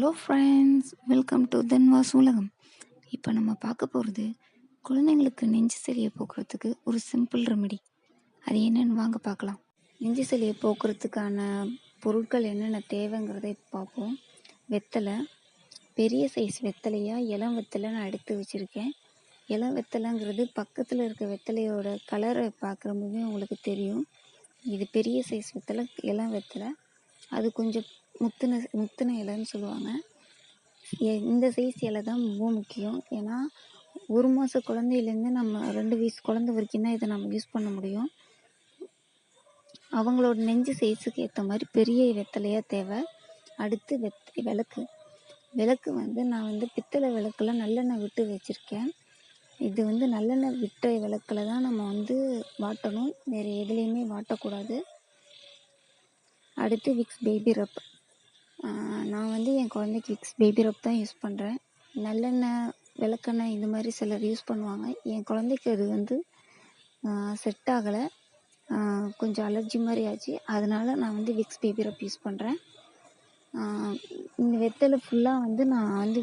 Hello friends, welcome to தென்வாஸ் உலகம். இப்போ நம்ம பார்க்க போகிறது குழந்தைங்களுக்கு நெஞ்சு சளியை போக்குறதுக்கு ஒரு சிம்பிள் ரெமெடி. அது என்னென்னு வாங்க பார்க்கலாம். நெஞ்சு சளியை போக்குறதுக்கான பொருட்கள் என்னென்ன தேவைங்கிறத இப்போ பார்ப்போம். வெத்தலை, பெரிய சைஸ் வெத்தலையாக இளம் வெத்தலை நான் எடுத்து வச்சுருக்கேன். இளம் வெத்தலைங்கிறது பக்கத்தில் இருக்க வெத்தலையோட கலரை பார்க்குறம்போதே உங்களுக்கு தெரியும். இது பெரிய சைஸ் வெத்தலை, இளம் வெத்தலை. அது கொஞ்சம் முத்தின இலைன்னு சொல்லுவாங்க. இந்த சைஸ் இலை தான் ரொம்ப முக்கியம். ஏன்னா 1 மாத குழந்தையிலேருந்து நம்ம 2 வயசு குழந்தை வரைக்கும் தான் இதை நம்ம யூஸ் பண்ண முடியும். அவங்களோட நெஞ்சு சைஸுக்கு ஏற்ற மாதிரி பெரிய வெத்தலையாக தேவை. அடுத்து விளக்கு நான் பித்தளை விளக்கில் நல்லெண்ணெய் விட்டு வச்சுருக்கேன். இது நல்லெண்ணெய் விட்ட விளக்கில் தான் நம்ம வாட்டணும், வேறு எதுலேயுமே வாட்டக்கூடாது. அடுத்து விக்ஸ் பேபி ரப். நான் என் குழந்தைக்கு விக்ஸ் பேபி ரப் தான் யூஸ் பண்ணுறேன். நல்லெண்ணெய், விளக்கெண்ணெய் இது மாதிரி சிலர் யூஸ் பண்ணுவாங்க. என் குழந்தைக்கு அது செட் ஆகலை, கொஞ்சம் அலர்ஜி மாதிரி ஆச்சு. அதனால் நான் விக்ஸ் பேபி ரப் யூஸ் பண்ணுறேன். இந்த வெத்தலை ஃபுல்லாக நான்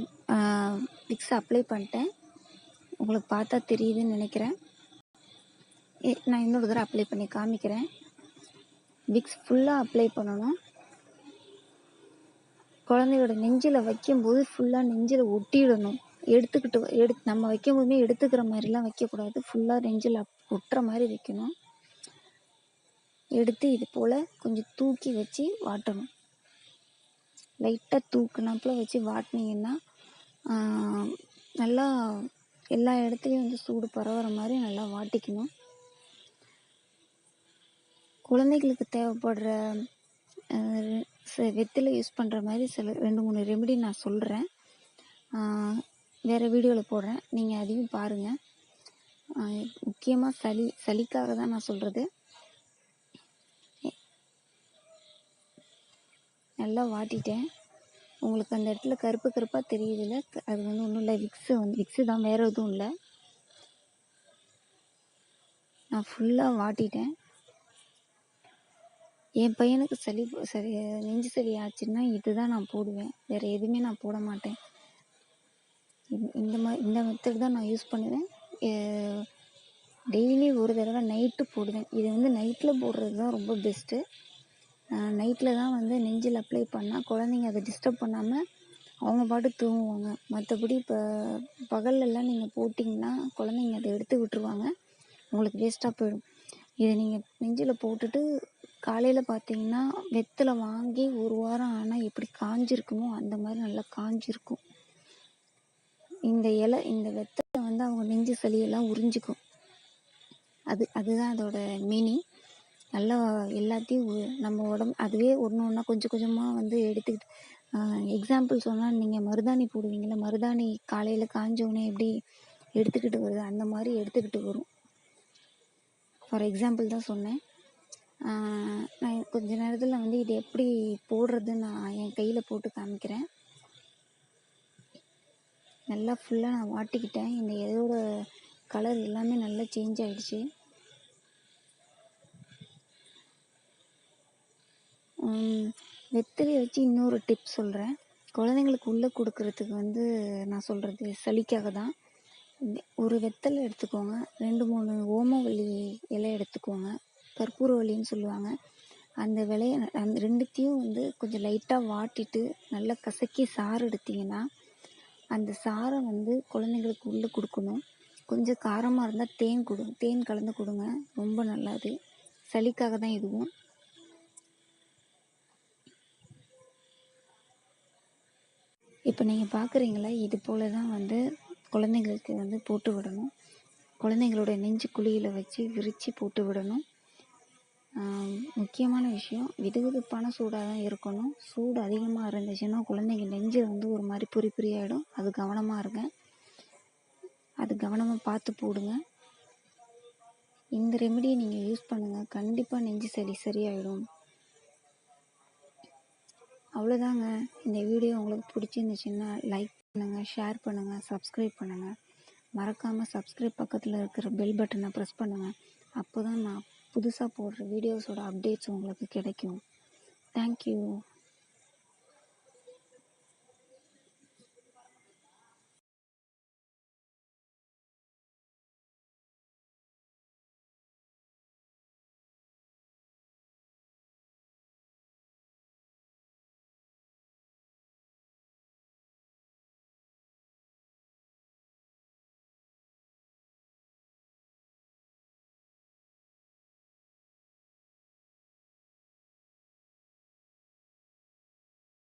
விக்ஸ் அப்ளை பண்ணிட்டேன். உங்களுக்கு பார்த்தா தெரியுதுன்னு நினைக்கிறேன். நான் இன்னொரு தடவை அப்ளை பண்ணி காமிக்கிறேன். விக்ஸ் ஃபுல்லாக அப்ளை பண்ணணும். குழந்தையோட நெஞ்சில் வைக்கும்போது ஃபுல்லாக நெஞ்சில் ஒட்டிடணும். நம்ம வைக்கும்போதுமே எடுத்துக்கிற மாதிரிலாம் வைக்கக்கூடாது. ஃபுல்லாக நெஞ்சில் ஒட்டுற மாதிரி வைக்கணும். எடுத்து இது போல் கொஞ்சம் தூக்கி வச்சு வாட்டணும். லைட்டாக தூக்குனாப்பில் வச்சு வாட்டினீங்கன்னா நல்லா எல்லா இடத்துலையும் சூடு பரவுற மாதிரி நல்லா வாட்டிக்கணும். குழந்தைகளுக்கு தேவைப்படுற வெத்தலை யூஸ் பண்ணுற மாதிரி 2-3 ரெமெடி நான் சொல்கிறேன். வேறு வீடியோவில் போடுறேன், நீங்கள் அதையும் பாருங்கள். முக்கியமாக சளிக்காக தான் நான் சொல்கிறது. நல்லா வாட்டிட்டேன். உங்களுக்கு அந்த இடத்துல கருப்பாக தெரியுதுல்ல, அது ஒன்றும் இல்லை, விக்ஸு தான், வேறு எதுவும் இல்லை. நான் ஃபுல்லாக வாட்டிட்டேன். என் பையனுக்கு நெஞ்சு சளி ஆச்சுன்னா இதுதான் நான் போடுவேன், வேறு எதுவுமே நான் போட மாட்டேன். இந்த மெத்தட் தான் நான் யூஸ் பண்ணுவேன். டெய்லி ஒரு தடவை நைட்டு போடுவேன். இது நைட்டில் போடுறது தான் ரொம்ப பெஸ்ட்டு. நைட்டில் தான் நெஞ்சில் அப்ளை பண்ணால் குழந்தைங்க அதை டிஸ்டர்ப் பண்ணாமல் அவங்க பாட்டு தூங்குவாங்க. மற்றபடி இப்போ பகல்லலாம் நீங்கள் போட்டிங்கன்னா குழந்தைங்க அதை எடுத்து விட்டுருவாங்க, உங்களுக்கு வேஸ்ட்டாக போயிடும். இதை நீங்கள் நெஞ்சில் போட்டுட்டு காலையில் பார்த்தீங்கன்னா வெத்தலை வாங்கி 1 வாரம் ஆனால் எப்படி காஞ்சிருக்குமோ அந்த மாதிரி நல்லா காஞ்சிருக்கும். இந்த வெத்தலை அவங்க நெஞ்சு சளியெல்லாம் உறிஞ்சிக்கும். அதுதான் அதோட மீனிங். நல்லா எல்லாத்தையும் நம்ம உடம்பு அதுவே ஒன்றா கொஞ்சம் கொஞ்சமாக எடுத்துக்கிட்டு, எக்ஸாம்பிள் சொன்னால் நீங்கள் மருதாணி போடுவீங்களா, மருதாணி காலையில் காஞ்சோடனே எப்படி எடுத்துக்கிட்டு வருது அந்த மாதிரி எடுத்துக்கிட்டு வரும். ஃபார் எக்ஸாம்பிள் தான் சொன்னேன். நான் கொஞ்ச நேரத்தில் இது எப்படி போடுறதுன்னு நான் என் கையில் போட்டு காமிக்கிறேன். நல்லா ஃபுல்லாக நான் வாட்டிக்கிட்டேன். இந்த இதோட கலர் எல்லாமே நல்லா சேஞ்ச் ஆகிடுச்சு. வெத்தலையை வச்சு இன்னொரு டிப் சொல்கிறேன். குழந்தைங்களுக்கு உள்ளே கொடுக்கறதுக்கு நான் சொல்கிறது சளிக்காக தான். ஒரு வெத்தலை எடுத்துக்கோங்க, 2-3 ஓமவல்லி இலை எடுத்துக்கோங்க, கற்பூரவல்லின்னு சொல்லுவாங்க. அந்த விலையை அந்த 2த்தையும் கொஞ்சம் லைட்டாக வாட்டிட்டு நல்லா கசக்கி சாறு எடுத்திங்கன்னா அந்த சாறை குழந்தைங்களுக்கு உள்ளே கொடுக்கணும். கொஞ்சம் காரமாக இருந்தால் தேன் கலந்து கொடுங்க, ரொம்ப நல்லது. சளிக்காக தான் இதுவும். இப்போ நீங்கள் பார்க்குறீங்களா, இது போல் தான் குழந்தைங்களுக்கு போட்டு விடணும். குழந்தைங்களோட நெஞ்சு குழியில் வச்சு விரித்து போட்டு விடணும். முக்கியமான விஷயம், வெதுவெதுப்பான சூடாக தான் இருக்கணும். சூடு அதிகமாக இருந்துச்சுன்னா குழந்தைங்க நெஞ்சு ஒரு மாதிரி பொறி ஆகிடும். அது கவனமாக இருங்க, அது கவனமாக பார்த்து போடுங்க. இந்த ரெமெடியை நீங்கள் யூஸ் பண்ணுங்கள், கண்டிப்பாக நெஞ்சு சளி சரியாயிடும். அவ்வளோதாங்க. இந்த வீடியோ உங்களுக்கு பிடிச்சிருந்துச்சுன்னா லைக் பண்ணுங்கள், ஷேர் பண்ணுங்கள், சப்ஸ்கிரைப் பண்ணுங்கள். மறக்காமல் சப்ஸ்கிரைப் பக்கத்தில் இருக்கிற பெல் பட்டனை ப்ரெஸ் பண்ணுங்கள். அப்போ தான் நான் புதுசாக போடுற வீடியோஸோட அப்டேட்ஸ் உங்களுக்கு கிடைக்கும். தேங்க்யூ.